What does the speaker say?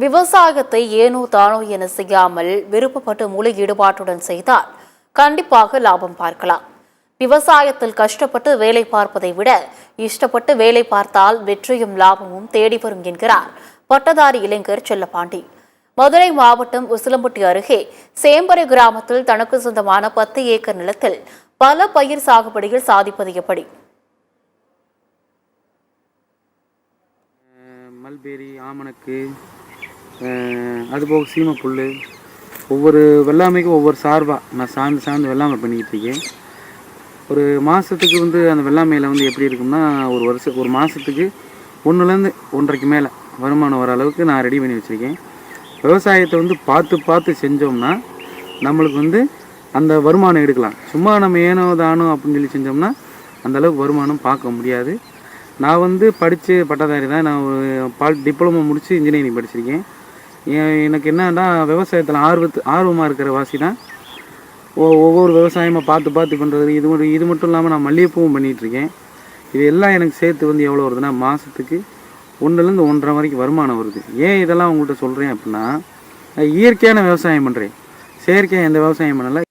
விவசாயத்தை ஏனோ தானோ என செய்யாமல் விருப்பப்பட்டு முழு ஈடுபாட்டுடன் செய்தால் கண்டிப்பாக லாபம் பார்க்கலாம். விவசாயத்தில் கஷ்டப்பட்டு வேலை பார்ப்பதை விட இஷ்டப்பட்டு வேலை பார்த்தால் வெற்றியும் லாபமும் தேடி வரும் என்கிறார் பட்டதாரி இளைஞர் செல்லப்பாண்டி. மதுரை மாவட்டம் உசிலம்பட்டி அருகே சேம்பரை கிராமத்தில் தனக்கு சொந்தமான 10 ஏக்கர் நிலத்தில் பல பயிர் சாகுபடியில் சாதிப்பது எப்படி? மல்பேரி, ஆமணக்கு, அதுபோக சீமப்புல், ஒவ்வொரு வெள்ளாமைக்கும் ஒவ்வொரு சார்பாக நான் சார்ந்து வெள்ளாமை பண்ணிக்கிட்டு இருக்கேன். ஒரு மாதத்துக்கு அந்த வெள்ளாமையில் எப்படி இருக்கும்னா, ஒரு மாதத்துக்கு 1லேருந்து 1.5 மேலே வருமானம் வர அளவுக்கு நான் ரெடி பண்ணி வச்சுருக்கேன். விவசாயத்தை பார்த்து செஞ்சோம்னா நம்மளுக்கு அந்த வருமானம் எடுக்கலாம். சும்மா நம்ம ஏனோ தானோ அப்படின்னு சொல்லி செஞ்சோம்னா அந்தளவுக்கு வருமானம் பார்க்க முடியாது. நான் படித்து பட்டதாரி தான். நான் ஒரு டிப்ளமோ முடித்து இன்ஜினியரிங் படிச்சிருக்கேன். எனக்கு என்னன்னா விவசாயத்தில் ஆர்வமாக இருக்கிற வாசி தான். ஒவ்வொரு விவசாயமாக பார்த்து பண்ணுறது. இது மட்டும் இல்லாமல் நான் மல்லிகைப்பூவும் பண்ணிகிட்ருக்கேன். இது எல்லாம் எனக்கு சேர்த்து எவ்வளோ வருதுன்னா, மாதத்துக்கு 1லேருந்து 1.5 வரைக்கும் வருமானம் வருது. ஏன் இதெல்லாம் உங்கள்கிட்ட சொல்கிறேன் அப்படின்னா, இயற்கையான விவசாயம் பண்ணுறேன். செயற்கையாக எந்த விவசாயம் பண்ணலை.